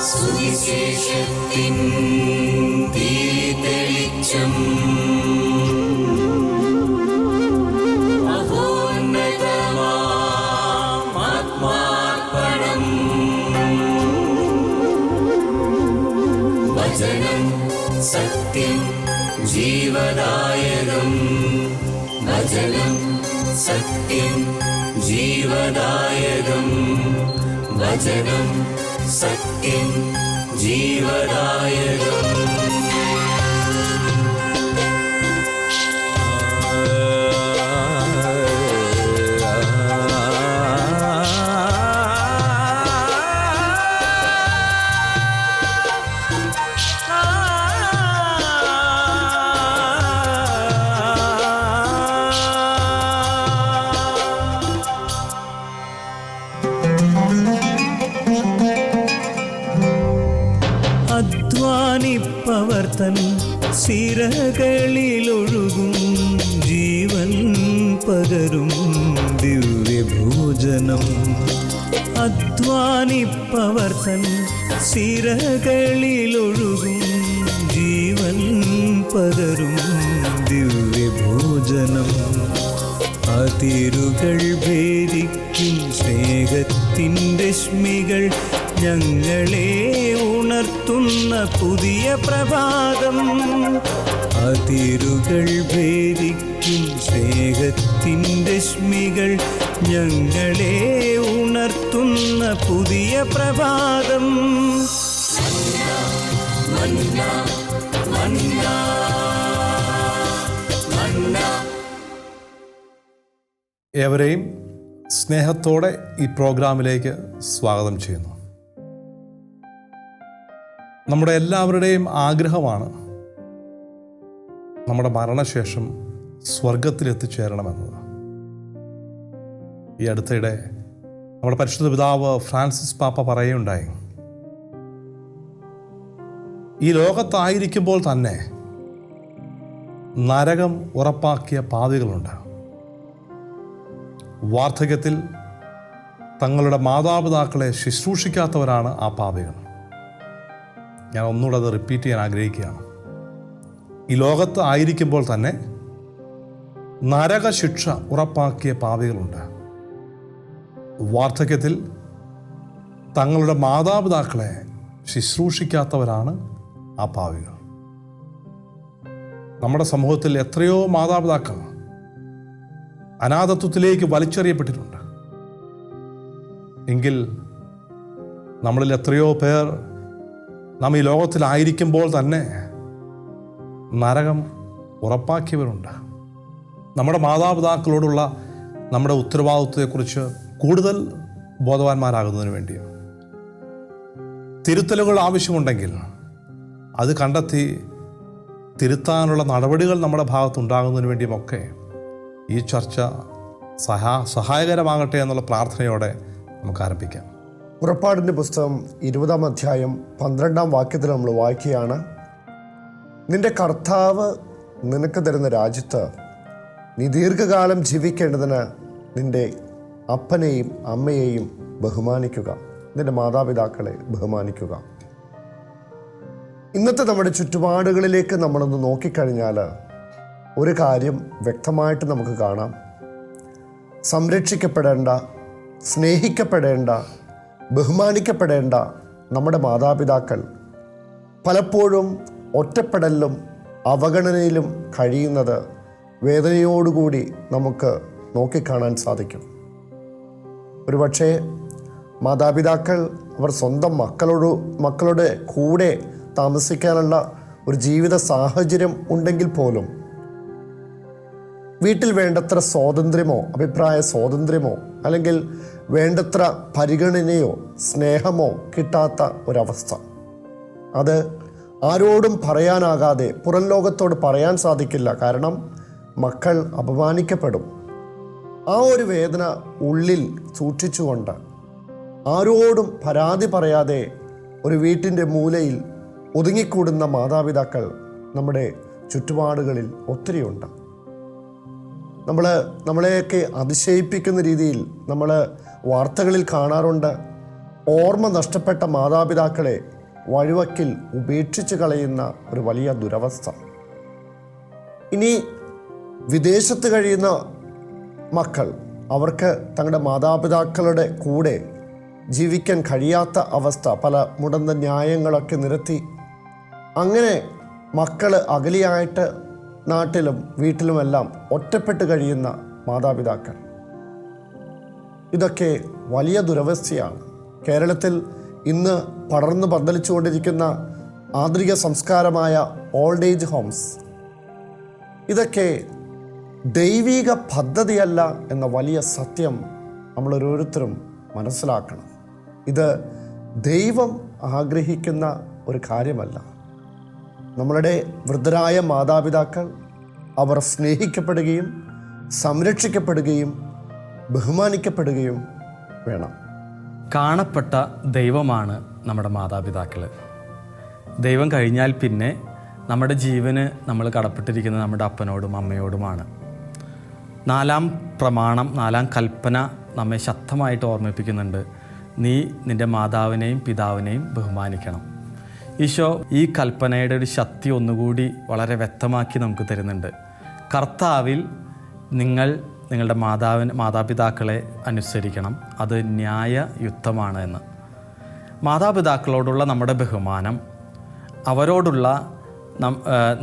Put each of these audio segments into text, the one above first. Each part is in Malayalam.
സുവിശേഷത്തിൻ തെളിച്ചം ആത്മാർപ്പണം. വചനം സത്യം ജീവദായകം. വചനം സത്യം ജീവദായകം. വചനം സത്യം ജീവദായകം. അധ്വാനിപ്പവർത്തൻ സിരകളിലൊഴുകും ജീവൻ പകരും ദിവ്യഭോജനം. അധ്വാനിപ്പവർത്തൻ സിരകളിലൊഴുകും ജീവൻ പകരും ദിവ്യഭോജനം. അതിരുകൾ ഭേദിക്കും സ്നേഹത്തിൻ്റെ രശ്മികൾ ഞങ്ങളെ ഉണർത്തുന്ന പുതിയ പ്രഭാതം. അതിരുകൾ ഭേദിക്കും സ്നേഹത്തിൻ്റെ രശ്മികൾ ഞങ്ങളെ ഉണർത്തുന്ന പുതിയ പ്രഭാതം. ഏവരെയും സ്നേഹത്തോടെ ഈ പ്രോഗ്രാമിലേക്ക് സ്വാഗതം ചെയ്യുന്നു. നമ്മുടെ എല്ലാവരുടെയും ആഗ്രഹമാണ് നമ്മുടെ മരണശേഷം സ്വർഗത്തിലെത്തിച്ചേരണമെന്നത്. ഈ അടുത്തിടെ നമ്മുടെ പരിശുദ്ധ പിതാവ് ഫ്രാൻസിസ് പാപ്പ പറയുകയുണ്ടായി, ഈ ലോകത്തായിരിക്കുമ്പോൾ തന്നെ നരകം ഉറപ്പാക്കിയ പാപികളുണ്ട്. വാർദ്ധക്യത്തിൽ തങ്ങളുടെ മാതാപിതാക്കളെ ശുശ്രൂഷിക്കാത്തവരാണ് ആ പാപികൾ. ഞാൻ ഒന്നുകൂടെ അത് റിപ്പീറ്റ് ചെയ്യാൻ ആഗ്രഹിക്കുകയാണ്. ഈ ലോകത്ത് ആയിരിക്കുമ്പോൾ തന്നെ നരകശിക്ഷ ഉറപ്പാക്കിയ പാപികളുണ്ട്. വാർദ്ധക്യത്തിൽ തങ്ങളുടെ മാതാപിതാക്കളെ ശുശ്രൂഷിക്കാത്തവരാണ് ആ പാപികൾ. നമ്മുടെ സമൂഹത്തിൽ എത്രയോ മാതാപിതാക്കൾ അനാഥത്വത്തിലേക്ക് വലിച്ചെറിയപ്പെട്ടിട്ടുണ്ട്. എങ്കിൽ നമ്മളിൽ എത്രയോ പേർ നാം ഈ ലോകത്തിലായിരിക്കുമ്പോൾ തന്നെ നരകം ഉറപ്പാക്കിയവരുണ്ട്. നമ്മുടെ മാതാപിതാക്കളോടുള്ള നമ്മുടെ ഉത്തരവാദിത്വത്തെക്കുറിച്ച് കൂടുതൽ ബോധവാന്മാരാകുന്നതിന് വേണ്ടിയും തിരുത്തലുകൾ ആവശ്യമുണ്ടെങ്കിൽ അത് കണ്ടെത്തി തിരുത്താനുള്ള നടപടികൾ നമ്മുടെ ഭാഗത്തുണ്ടാകുന്നതിന് വേണ്ടിയുമൊക്കെ ഈ ചർച്ച സഹായകരമാകട്ടെ എന്നുള്ള പ്രാർത്ഥനയോടെ നമുക്ക് ആരംഭിക്കാം. പുറപ്പാടിൻ്റെ പുസ്തകം 20-ാം അധ്യായം 12-ാം വാക്യത്തിൽ നമ്മൾ വായിക്കുകയാണ്, നിന്റെ കർത്താവ് നിനക്ക് തരുന്ന രാജ്യത്ത് നീ ദീർഘകാലം ജീവിക്കേണ്ടതിന് നിന്റെ അപ്പനെയും അമ്മയെയും ബഹുമാനിക്കുക, നിന്റെ മാതാപിതാക്കളെ ബഹുമാനിക്കുക. ഇന്നത്തെ നമ്മുടെ ചുറ്റുപാടുകളിലേക്ക് നമ്മളൊന്ന് നോക്കിക്കഴിഞ്ഞാൽ ഒരു കാര്യം വ്യക്തമായിട്ട് നമുക്ക് കാണാം. സംരക്ഷിക്കപ്പെടേണ്ട, സ്നേഹിക്കപ്പെടേണ്ട, ബഹുമാനിക്കപ്പെടേണ്ട നമ്മുടെ മാതാപിതാക്കൾ പലപ്പോഴും ഒറ്റപ്പെടലിലും അവഗണനയിലും കഴിയുന്നത് വേദനയോടുകൂടി നമുക്ക് നോക്കിക്കാണാൻ സാധിക്കും. ഒരുപക്ഷെ മാതാപിതാക്കൾ അവർ സ്വന്തം മക്കളുടെ കൂടെ താമസിക്കാനുള്ള ഒരു ജീവിത സാഹചര്യം ഉണ്ടെങ്കിൽ പോലും വീട്ടിൽ വേണ്ടത്ര സ്വാതന്ത്ര്യമോ അഭിപ്രായ സ്വാതന്ത്ര്യമോ അല്ലെങ്കിൽ വേണ്ടത്ര പരിഗണനയോ സ്നേഹമോ കിട്ടാത്ത ഒരവസ്ഥ, അത് ആരോടും പറയാനാകാതെ പുറം ലോകത്തോട് പറയാൻ സാധിക്കില്ല. കാരണം മക്കൾ അപമാനിക്കപ്പെടും. ആ ഒരു വേദന ഉള്ളിൽ സൂക്ഷിച്ചുകൊണ്ട് ആരോടും പരാതി പറയാതെ ഒരു വീട്ടിൻ്റെ മൂലയിൽ ഒതുങ്ങിക്കൂടുന്ന മാതാപിതാക്കൾ നമ്മുടെ ചുറ്റുപാടുകളിൽ ഒത്തിരിയുണ്ട്. നമ്മളെയൊക്കെ അതിശയിപ്പിക്കുന്ന രീതിയിൽ നമ്മൾ വാർത്തകളിൽ കാണാറുണ്ട്. ഓർമ്മ നഷ്ടപ്പെട്ട മാതാപിതാക്കളെ വഴിവക്കിൽ ഉപേക്ഷിച്ച് കളയുന്ന ഒരു വലിയ ദുരവസ്ഥ. ഇനി വിദേശത്ത് കഴിയുന്ന മക്കൾ, അവർക്ക് തങ്ങളുടെ മാതാപിതാക്കളുടെ കൂടെ ജീവിക്കാൻ കഴിയാത്ത അവസ്ഥ, പല മുടന്ത ന്യായങ്ങളൊക്കെ നിരത്തി അങ്ങനെ മക്കൾ അകലിയായിട്ട് നാട്ടിലും വീട്ടിലുമെല്ലാം ഒറ്റപ്പെട്ട് കഴിയുന്ന മാതാപിതാക്കൾ. ഇതൊക്കെ വലിയ ദുരവസ്ഥയാണ്. കേരളത്തിൽ ഇന്ന് പടർന്നു പന്തലിച്ചുകൊണ്ടിരിക്കുന്ന ആധുനിക സംസ്കാരമായ ഓൾഡ് ഏജ് ഹോംസ്, ഇതൊക്കെ ദൈവിക പദ്ധതിയല്ല എന്ന വലിയ സത്യം നമ്മൾ ഓരോരുത്തരും മനസ്സിലാക്കണം. ഇത് ദൈവം ആഗ്രഹിക്കുന്ന ഒരു കാര്യമല്ല. നമ്മളുടെ വൃദ്ധരായ മാതാപിതാക്കൾ അവർ സ്നേഹിക്കപ്പെടുകയും സംരക്ഷിക്കപ്പെടുകയും ബഹുമാനിക്കപ്പെടുകയും വേണം. കാണപ്പെട്ട ദൈവമാണ് നമ്മുടെ മാതാപിതാക്കൾ. ദൈവം കഴിഞ്ഞാൽ പിന്നെ നമ്മുടെ ജീവന് നമ്മൾ കടപ്പെട്ടിരിക്കുന്നത് നമ്മുടെ അപ്പനോടും അമ്മയോടുമാണ്. 4-ാം പ്രമാണം, 4-ാം കൽപ്പന നമ്മെ ശക്തമായിട്ട് ഓർമ്മിപ്പിക്കുന്നുണ്ട്. നീ നിൻ്റെ മാതാവിനെയും പിതാവിനെയും ബഹുമാനിക്കണം. ഈശോ ഈ കൽപ്പനയുടെ ഒരു ശക്തി ഒന്നുകൂടി വളരെ വ്യക്തമാക്കി നമുക്ക് തരുന്നുണ്ട്. കർത്താവിൽ നിങ്ങൾ നിങ്ങളുടെ മാതാപിതാക്കളെ അനുസരിക്കണം, അത് ന്യായയുക്തമാണ് എന്ന്. മാതാപിതാക്കളോടുള്ള നമ്മുടെ ബഹുമാനം, അവരോടുള്ള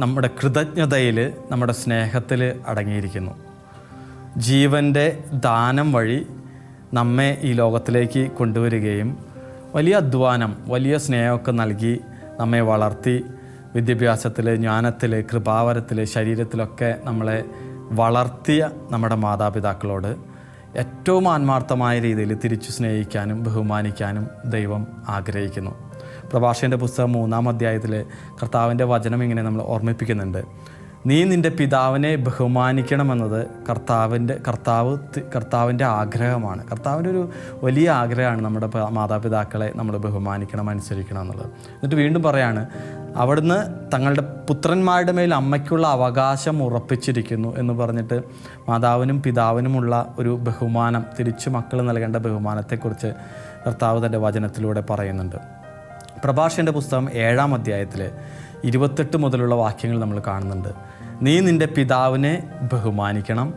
നമ്മുടെ കൃതജ്ഞതയിൽ, നമ്മുടെ സ്നേഹത്തിൽ അടങ്ങിയിരിക്കുന്നു. ജീവൻ്റെ ദാനം വഴി നമ്മെ ഈ ലോകത്തിലേക്ക് കൊണ്ടുവരികയും വലിയ അധ്വാനം, വലിയ സ്നേഹമൊക്കെ നൽകി നമ്മെ വളർത്തി വിദ്യാഭ്യാസത്തിൽ, ജ്ഞാനത്തിൽ, കൃപാവരത്തിൽ, ശരീരത്തിലൊക്കെ നമ്മളെ വളർത്തിയ നമ്മുടെ മാതാപിതാക്കളോട് ഏറ്റവും ആത്മാർത്ഥമായ രീതിയിൽ തിരിച്ചു സ്നേഹിക്കാനും ബഹുമാനിക്കാനും ദൈവം ആഗ്രഹിക്കുന്നു. പ്രഭാഷകൻ്റെ പുസ്തകം 3-ാം അധ്യായത്തിൽ കർത്താവിൻ്റെ വചനം ഇങ്ങനെ നമ്മൾ ഓർമ്മിപ്പിക്കുന്നുണ്ട്. നീ നിൻ്റെ പിതാവിനെ ബഹുമാനിക്കണമെന്നത് കർത്താവിൻ്റെ ആഗ്രഹമാണ്. കർത്താവിൻ്റെ ഒരു വലിയ ആഗ്രഹമാണ് നമ്മുടെ മാതാപിതാക്കളെ നമ്മൾ ബഹുമാനിക്കണം, അനുസരിക്കണം എന്നുള്ളത്. എന്നിട്ട് വീണ്ടും പറയാണ്, അവിടുന്ന് തങ്ങളുടെ പുത്രന്മാരുടെ മേൽ അമ്മയ്ക്കുള്ള അവകാശം ഉറപ്പിച്ചിരിക്കുന്നു എന്ന് പറഞ്ഞിട്ട് മാതാവിനും പിതാവിനുമുള്ള ഒരു ബഹുമാനം, തിരിച്ചു മക്കൾ നൽകേണ്ട ബഹുമാനത്തെക്കുറിച്ച് കർത്താവ് തൻ്റെ വചനത്തിലൂടെ പറയുന്നുണ്ട്. പ്രഭാഷകൻ്റെ പുസ്തകം 7-ാം അധ്യായത്തിൽ 28 മുതലുള്ള വാക്യങ്ങൾ നമ്മൾ കാണുന്നുണ്ട്. നീ നിൻ്റെ പിതാവിനെ ബഹുമാനിക്കണം,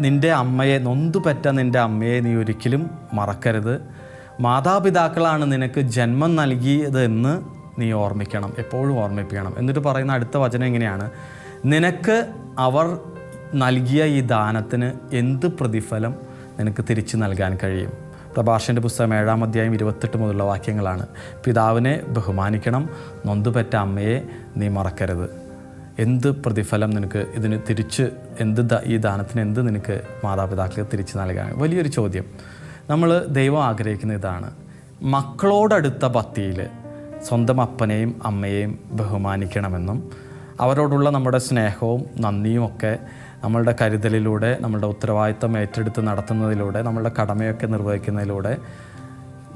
നിൻ്റെ അമ്മയെ, നൊന്തുപറ്റ നിൻ്റെ അമ്മയെ നീ ഒരിക്കലും മറക്കരുത്. മാതാപിതാക്കളാണ് നിനക്ക് ജന്മം നൽകിയതെന്ന് നീ ഓർമ്മിക്കണം, എപ്പോഴും ഓർമ്മിപ്പിക്കണം. എന്നിട്ട് പറയുന്ന അടുത്ത വചനം എങ്ങനെയാണ്? നിനക്ക് അവർ നൽകിയ ഈ ദാനത്തിന് എന്ത് പ്രതിഫലം നിനക്ക് തിരിച്ചു നൽകാൻ കഴിയും? പ്രഭാഷകൻ്റെ പുസ്തകം 7-ാം അധ്യായം 28 മുതലുള്ള വാക്യങ്ങളാണ്. പിതാവിനെ ബഹുമാനിക്കണം, നൊന്തുപറ്റ അമ്മയെ നീ മറക്കരുത്. എന്ത് പ്രതിഫലം നിനക്ക് ഇതിന് തിരിച്ച്, ഈ ദാനത്തിന് എന്ത് നിനക്ക് മാതാപിതാക്കൾ തിരിച്ച് നൽകാൻ? വലിയൊരു ചോദ്യം. നമ്മൾ ദൈവം ആഗ്രഹിക്കുന്ന ഇതാണ്, മക്കളോടടുത്ത ഭക്തിയിൽ സ്വന്തം അപ്പനെയും അമ്മയെയും ബഹുമാനിക്കണമെന്നും അവരോടുള്ള നമ്മുടെ സ്നേഹവും നന്ദിയും ഒക്കെ നമ്മളുടെ കരുതലിലൂടെ, നമ്മളുടെ ഉത്തരവാദിത്തം ഏറ്റെടുത്ത് നടത്തുന്നതിലൂടെ, നമ്മളുടെ കടമയൊക്കെ നിർവഹിക്കുന്നതിലൂടെ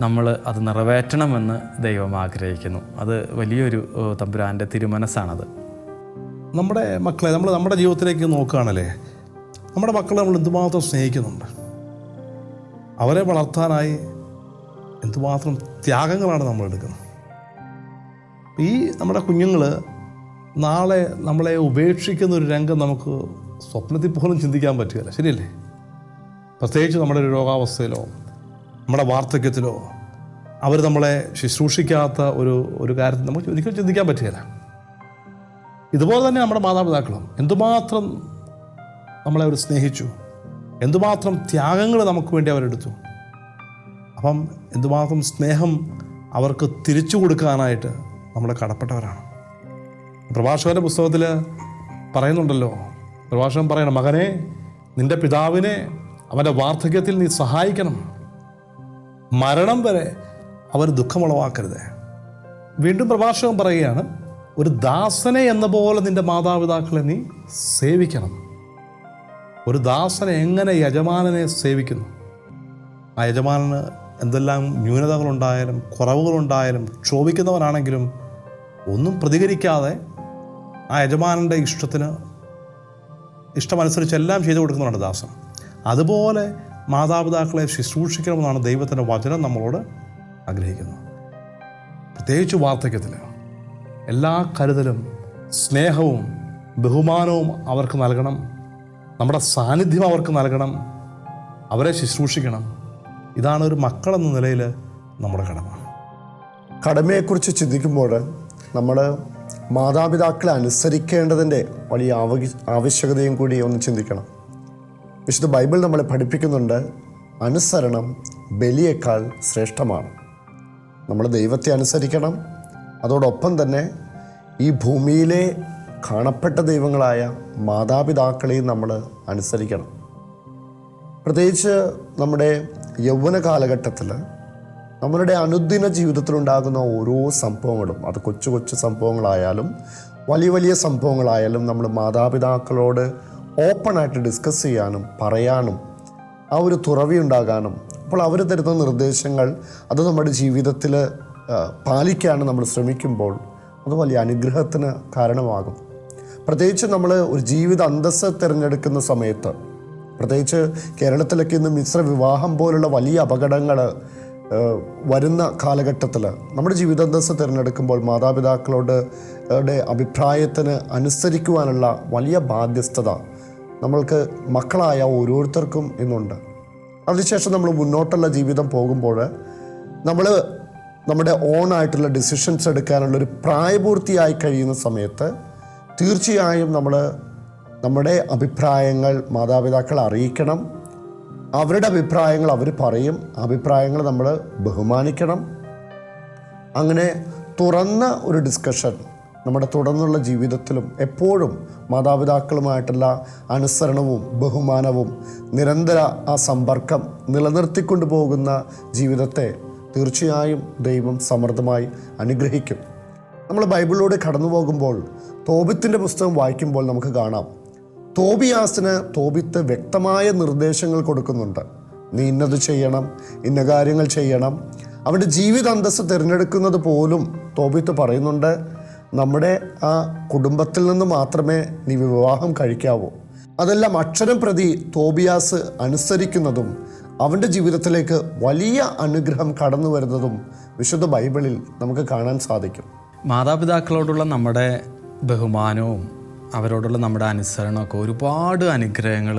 നമ്മൾ അത് നിറവേറ്റണമെന്ന് ദൈവം ആഗ്രഹിക്കുന്നു. അത് വലിയൊരു തമ്പുരാൻ്റെ തിരുമനസ്സാണത്. നമ്മുടെ മക്കളെ നമ്മുടെ ജീവിതത്തിലേക്ക് നോക്കുകയാണല്ലേ, നമ്മുടെ മക്കളെ നമ്മൾ എന്തുമാത്രം സ്നേഹിക്കുന്നുണ്ട്. അവരെ വളർത്താനായി എന്തുമാത്രം ത്യാഗങ്ങളാണ് നമ്മൾ എടുക്കുന്നത്. ഈ നമ്മുടെ കുഞ്ഞുങ്ങൾ നാളെ നമ്മളെ ഉപേക്ഷിക്കുന്ന ഒരു രംഗം നമുക്ക് സ്വപ്നത്തിൽ പോലും ചിന്തിക്കാൻ പറ്റുകയില്ല, ശരിയല്ലേ? പ്രത്യേകിച്ച് നമ്മുടെ ഒരു രോഗാവസ്ഥയിലോ നമ്മുടെ വാർദ്ധക്യത്തിലോ അവർ നമ്മളെ ശുശ്രൂഷിക്കാത്ത ഒരു കാര്യത്തിൽ നമുക്ക് ഒരിക്കലും ചിന്തിക്കാൻ പറ്റുകയില്ല. ഇതുപോലെ തന്നെ നമ്മുടെ മാതാപിതാക്കളും എന്തുമാത്രം നമ്മളെ അവർ സ്നേഹിച്ചു, എന്തുമാത്രം ത്യാഗങ്ങൾ നമുക്ക് വേണ്ടി അവരെടുത്തു. അപ്പം എന്തുമാത്രം സ്നേഹം അവർക്ക് തിരിച്ചു കൊടുക്കാനായിട്ട് നമ്മൾ കടപ്പെട്ടവരാണ്. പ്രഭാഷകൻ്റെ പുസ്തകത്തിൽ പറയുന്നുണ്ടല്ലോ, പ്രഭാഷകൻ പറയണം, മകനെ, നിൻ്റെ പിതാവിനെ അവൻ്റെ വാർദ്ധക്യത്തിൽ നീ സഹായിക്കണം, മരണം വരെ അവർ ദുഃഖമുളവാക്കരുത്. വീണ്ടും പ്രഭാഷകൻ പറയുകയാണ്, ഒരു ദാസനെ എന്ന പോലെ നിൻ്റെ മാതാപിതാക്കളെ നീ സേവിക്കണം. ഒരു ദാസനെ എങ്ങനെ യജമാനനെ സേവിക്കുന്നു, ആ യജമാനന് എന്തെല്ലാം ന്യൂനതകളുണ്ടായാലും കുറവുകളുണ്ടായാലും ക്ഷോഭിക്കുന്നവനാണെങ്കിലും ഒന്നും പ്രതികരിക്കാതെ ആ യജമാനൻ്റെ ഇഷ്ടത്തിന് ഇഷ്ടമനുസരിച്ച് എല്ലാം ചെയ്തു കൊടുക്കുന്നുണ്ട് ദാസൻ. അതുപോലെ മാതാപിതാക്കളെ ശുശ്രൂഷിക്കണമെന്നാണ് ദൈവത്തിൻ്റെ വചനം നമ്മളോട് ആഗ്രഹിക്കുന്നത്. പ്രത്യേകിച്ച് വാർദ്ധക്യത്തിൽ എല്ലാ കരുതലും സ്നേഹവും ബഹുമാനവും അവർക്ക് നൽകണം. നമ്മുടെ സാന്നിധ്യം അവർക്ക് നൽകണം. അവരെ ശുശ്രൂഷിക്കണം. ഇതാണ് ഒരു മക്കളെന്ന നിലയിൽ നമ്മുടെ കടമ. കടമയെക്കുറിച്ച് ചിന്തിക്കുമ്പോൾ നമ്മൾ മാതാപിതാക്കളെ അനുസരിക്കേണ്ടതിൻ്റെ വലിയ ആവശ്യകതയും കൂടി ഒന്ന് ചിന്തിക്കണം. വിശുദ്ധ ബൈബിൾ നമ്മളെ പഠിപ്പിക്കുന്നുണ്ട്, അനുസരണം ബലിയേക്കാൾ ശ്രേഷ്ഠമാണ്. നമ്മൾ ദൈവത്തെ അനുസരിക്കണം. അതോടൊപ്പം തന്നെ ഈ ഭൂമിയിലെ കാണപ്പെട്ട ദൈവങ്ങളായ മാതാപിതാക്കളെയും നമ്മൾ അനുസരിക്കണം. പ്രത്യേകിച്ച് നമ്മുടെ യൗവന കാലഘട്ടത്തിൽ നമ്മളുടെ അനുദിന ജീവിതത്തിലുണ്ടാകുന്ന ഓരോ സംഭവങ്ങളും, അത് കൊച്ചു കൊച്ചു സംഭവങ്ങളായാലും വലിയ വലിയ സംഭവങ്ങളായാലും, നമ്മൾ മാതാപിതാക്കളോട് ഓപ്പണായിട്ട് ഡിസ്കസ് ചെയ്യാനും പറയാനും ആ ഒരു തുറവി ഉണ്ടാകാനും, അപ്പോൾ അവർ തരുന്ന നിർദ്ദേശങ്ങൾ അത് നമ്മുടെ ജീവിതത്തിൽ പാലിക്കാനും നമ്മൾ ശ്രമിക്കുമ്പോൾ അത് വലിയ അനുഗ്രഹത്തിന് കാരണമാകും. പ്രത്യേകിച്ച് നമ്മൾ ഒരു ജീവിത അന്തസ്സ് തിരഞ്ഞെടുക്കുന്ന സമയത്ത്, പ്രത്യേകിച്ച് കേരളത്തിലൊക്കെ ഇന്ന് മിശ്ര വിവാഹം പോലുള്ള വലിയ അപകടങ്ങൾ വരുന്ന കാലഘട്ടത്തിൽ നമ്മുടെ ജീവിതാന്തസ്സ് തിരഞ്ഞെടുക്കുമ്പോൾ മാതാപിതാക്കളോട് അഭിപ്രായത്തിന് അനുസരിക്കുവാനുള്ള വലിയ ബാധ്യസ്ഥത നമ്മൾക്ക് മക്കളായ ഓരോരുത്തർക്കും ഇന്നുണ്ട്. അതിനുശേഷം നമ്മൾ മുന്നോട്ടുള്ള ജീവിതം പോകുമ്പോൾ നമ്മൾ നമ്മുടെ ഓണായിട്ടുള്ള ഡിസിഷൻസ് എടുക്കാനുള്ളൊരു പ്രായപൂർത്തിയായി കഴിയുന്ന സമയത്ത് തീർച്ചയായും നമ്മൾ നമ്മുടെ അഭിപ്രായങ്ങൾ മാതാപിതാക്കളെ അറിയിക്കണം. അവരുടെ അഭിപ്രായങ്ങൾ അവർ പറയും, അഭിപ്രായങ്ങൾ നമ്മൾ ബഹുമാനിക്കണം. അങ്ങനെ തുറന്ന ഒരു ഡിസ്കഷൻ നമ്മുടെ തുടർന്നുള്ള ജീവിതത്തിലും എപ്പോഴും മാതാപിതാക്കളുമായിട്ടുള്ള അനുസരണവും ബഹുമാനവും നിരന്തര ആ സമ്പർക്കം നിലനിർത്തിക്കൊണ്ടു പോകുന്ന ജീവിതത്തെ തീർച്ചയായും ദൈവം സമൃദ്ധമായി അനുഗ്രഹിക്കും. നമ്മൾ ബൈബിളിലൂടെ കടന്നു പോകുമ്പോൾ തോബിത്തിൻ്റെ പുസ്തകം വായിക്കുമ്പോൾ നമുക്ക് കാണാം, തോബിയാസിന് തോബിത്ത് വ്യക്തമായ നിർദ്ദേശങ്ങൾ കൊടുക്കുന്നുണ്ട്. നീ ഇന്നത് ചെയ്യണം, ഇന്ന കാര്യങ്ങൾ ചെയ്യണം. അവൻ്റെ ജീവിത അന്തസ്സ് തിരഞ്ഞെടുക്കുന്നത് പോലും തോബിത്ത് പറയുന്നുണ്ട്, നമ്മുടെ ആ കുടുംബത്തിൽ നിന്ന് മാത്രമേ നീ വിവാഹം കഴിക്കാവൂ. അതെല്ലാം അക്ഷരം പ്രതി തോബിയാസ് അനുസരിക്കുന്നതും അവൻ്റെ ജീവിതത്തിലേക്ക് വലിയ അനുഗ്രഹം കടന്നു വരുന്നതും വിശുദ്ധ ബൈബിളിൽ നമുക്ക് കാണാൻ സാധിക്കും. മാതാപിതാക്കളോടുള്ള നമ്മുടെ ബഹുമാനവും അവരോടുള്ള നമ്മുടെ അനുസരണമൊക്കെ ഒരുപാട് അനുഗ്രഹങ്ങൾ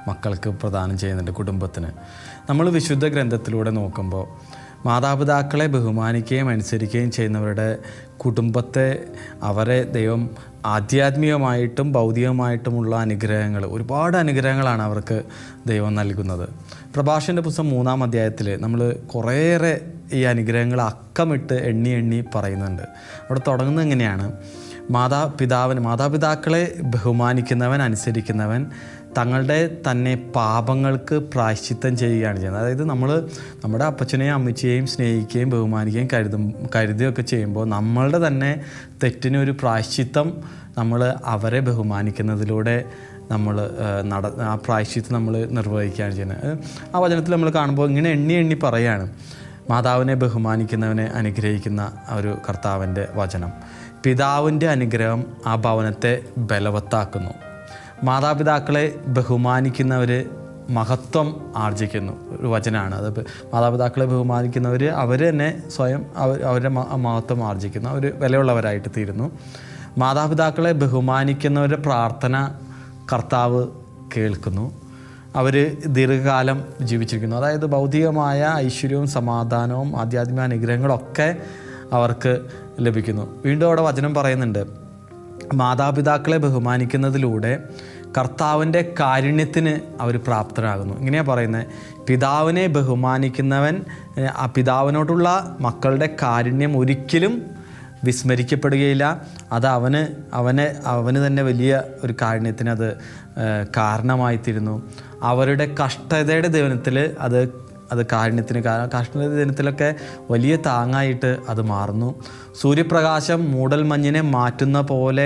മക്കൾക്ക് പ്രദാനം ചെയ്യുന്നുണ്ട് കുടുംബത്തിന്. നമ്മൾ വിശുദ്ധ ഗ്രന്ഥത്തിലൂടെ നോക്കുമ്പോൾ മാതാപിതാക്കളെ ബഹുമാനിക്കുകയും അനുസരിക്കുകയും ചെയ്യുന്നവരുടെ കുടുംബത്തെ, അവരെ ദൈവം ആധ്യാത്മികമായിട്ടും ഭൗതികമായിട്ടുമുള്ള അനുഗ്രഹങ്ങൾ, ഒരുപാട് അനുഗ്രഹങ്ങളാണ് അവർക്ക് ദൈവം നൽകുന്നത്. പ്രഭാഷകൻ്റെ പുസ്തകം 3-ാം അധ്യായത്തിൽ നമ്മൾ കുറേയേറെ ഈ അനുഗ്രഹങ്ങൾ അക്കമിട്ട് എണ്ണി എണ്ണി പറയുന്നുണ്ട്. അവിടെ തുടങ്ങുന്നത് എങ്ങനെയാണ്? മാതാപിതാക്കളെ ബഹുമാനിക്കുന്നവൻ, അനുസരിക്കുന്നവൻ തങ്ങളുടെ തന്നെ പാപങ്ങൾക്ക് പ്രായശ്ചിത്തം ചെയ്യുകയാണ് ചെയ്യുന്നത്. അതായത് നമ്മൾ നമ്മുടെ അപ്പച്ചനെയും അമ്മച്ചിയെയും സ്നേഹിക്കുകയും ബഹുമാനിക്കുകയും കരുതുകയൊക്കെ ചെയ്യുമ്പോൾ നമ്മളുടെ തന്നെ തെറ്റിനൊരു പ്രായശ്ചിത്തം നമ്മൾ അവരെ ബഹുമാനിക്കുന്നതിലൂടെ നമ്മൾ ആ പ്രായശ്ചിത്തം നമ്മൾ നിർവഹിക്കുകയാണ് ചെയ്യുന്നത്. ആ വചനത്തിൽ നമ്മൾ കാണുമ്പോൾ ഇങ്ങനെ എണ്ണി എണ്ണി പറയുകയാണ്, മാതാവിനെ ബഹുമാനിക്കുന്നവനെ അനുഗ്രഹിക്കുന്ന ഒരു കർത്താവിൻ്റെ വചനം. പിതാവിൻ്റെ അനുഗ്രഹം ആ ഭവനത്തെ ബലവത്താക്കുന്നു. മാതാപിതാക്കളെ ബഹുമാനിക്കുന്നവർ മഹത്വം ആർജിക്കുന്നു. ഒരു വചനമാണ് അത്. മാതാപിതാക്കളെ ബഹുമാനിക്കുന്നവർ അവർ തന്നെ സ്വയം അവരുടെ മഹത്വം ആർജിക്കുന്നു, അവർ വിലയുള്ളവരായിട്ട് തീരുന്നു. മാതാപിതാക്കളെ ബഹുമാനിക്കുന്നവരുടെ പ്രാർത്ഥന കർത്താവ് കേൾക്കുന്നു. അവർ ദീർഘകാലം ജീവിച്ചിരിക്കുന്നു. അതായത് ഭൗതികമായ ഐശ്വര്യവും സമാധാനവും ആധ്യാത്മിക അനുഗ്രഹങ്ങളൊക്കെ അവർക്ക് ലഭിക്കുന്നു. വീണ്ടും അവിടെ വചനം പറയുന്നുണ്ട്, മാതാപിതാക്കളെ ബഹുമാനിക്കുന്നതിലൂടെ കർത്താവിൻ്റെ കാരുണ്യത്തിന് അവർ പ്രാപ്തരാകുന്നു. ഇങ്ങനെയാണ് പറയുന്നത്, പിതാവിനെ ബഹുമാനിക്കുന്നവൻ ആ പിതാവിനോടുള്ള മക്കളുടെ കാരുണ്യം ഒരിക്കലും വിസ്മരിക്കപ്പെടുകയില്ല. അത് അവന് തന്നെ വലിയ ഒരു കാരുണ്യത്തിന് അത് കാരണമായിത്തീരുന്നു. അവരുടെ കഷ്ടതയുടെ ദിനത്തിൽ അത് കാരുണ്യത്തിന് കഷ്ടതയുടെ ദിനത്തിലൊക്കെ വലിയ താങ്ങായിട്ട് അത് മാറുന്നു. സൂര്യപ്രകാശം മൂടൽമഞ്ഞിനെ മാറ്റുന്ന പോലെ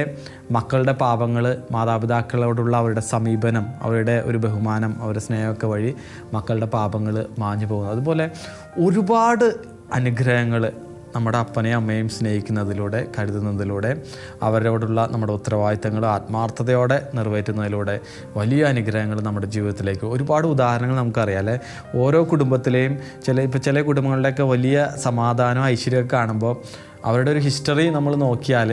മക്കളുടെ പാപങ്ങൾ, മാതാപിതാക്കളോടുള്ള അവരുടെ സമീപനം, അവരുടെ ഒരു ബഹുമാനം, അവരുടെ സ്നേഹമൊക്കെ വഴി മക്കളുടെ പാപങ്ങൾ മാഞ്ഞു പോകുന്നു. അതുപോലെ ഒരുപാട് അനുഗ്രഹങ്ങൾ നമ്മുടെ അപ്പനെയും അമ്മയും സ്നേഹിക്കുന്നതിലൂടെ, കരുതുന്നതിലൂടെ, അവരോടുള്ള നമ്മുടെ ഉത്തരവാദിത്തങ്ങൾ ആത്മാർത്ഥതയോടെ നിറവേറ്റുന്നതിലൂടെ വലിയ അനുഗ്രഹങ്ങൾ നമ്മുടെ ജീവിതത്തിലേക്ക്, ഒരുപാട് ഉദാഹരണങ്ങൾ നമുക്കറിയാം അല്ലേ. ഓരോ കുടുംബത്തിലെയും ചില കുടുംബങ്ങളുടെയൊക്കെ വലിയ സമാധാനവും ഐശ്വര്യമൊക്കെ കാണുമ്പോൾ അവരുടെ ഒരു ഹിസ്റ്ററി നമ്മൾ നോക്കിയാൽ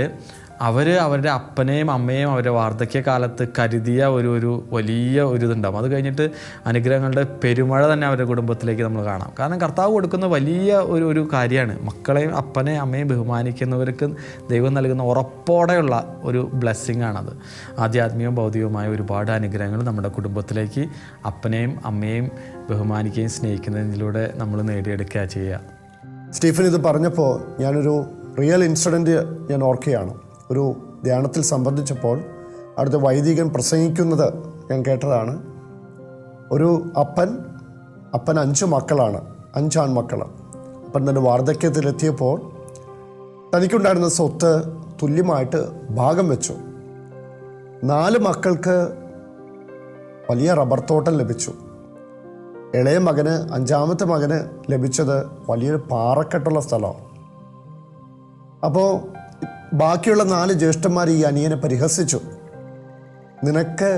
അവരുടെ അപ്പനെയും അമ്മയും അവരുടെ വാർദ്ധക്യകാലത്ത് കരുതിയ ഒരു വലിയ ഇതുണ്ടാവും. അത് കഴിഞ്ഞിട്ട് അനുഗ്രഹങ്ങളുടെ പെരുമഴ തന്നെ അവരുടെ കുടുംബത്തിലേക്ക് നമ്മൾ കാണാം. കാരണം കർത്താവ് കൊടുക്കുന്ന വലിയ ഒരു കാര്യമാണ്. മക്കളെയും അപ്പനെയും അമ്മയും ബഹുമാനിക്കുന്നവർക്ക് ദൈവം നൽകുന്ന ഉറപ്പോടെയുള്ള ഒരു ബ്ലെസ്സിങ് ആണത്. ആധ്യാത്മികവും ഭൗതികവുമായ ഒരുപാട് അനുഗ്രഹങ്ങൾ നമ്മുടെ കുടുംബത്തിലേക്ക് അപ്പനെയും അമ്മയും ബഹുമാനിക്കുകയും സ്നേഹിക്കുന്നതിലൂടെ നമ്മൾ നേടിയെടുക്കുക ചെയ്യുക. സ്റ്റീഫൻ ഇത് പറഞ്ഞപ്പോൾ ഞാനൊരു റിയൽ ഇൻസിഡൻറ്റ് ഞാൻ ഓർക്കുകയാണ്. ഒരു ധ്യാനത്തിൽ സംബന്ധിച്ചപ്പോൾ അടുത്ത വൈദികൻ പ്രസംഗിക്കുന്നത് ഞാൻ കേട്ടതാണ്. ഒരു അപ്പൻ 5 മക്കളാണ്, 5 ആൺമക്കൾ. അപ്പൻ തൻ്റെ വാർദ്ധക്യത്തിലെത്തിയപ്പോൾ തനിക്കുണ്ടായിരുന്ന സ്വത്ത് തുല്യമായിട്ട് ഭാഗം വെച്ചു. 4 മക്കൾക്ക് വലിയ റബ്ബർ തോട്ടം ലഭിച്ചു. ഇളയ മകന്, 5ാമത്തെ മകന് ലഭിച്ചത് വലിയൊരു പാറക്കെട്ടുള്ള സ്ഥലമാണ്. അപ്പോൾ ബാക്കിയുള്ള 4 ജ്യേഷ്ഠന്മാർ ഈ അനിയനെ പരിഹസിച്ചു. നിനക്ക്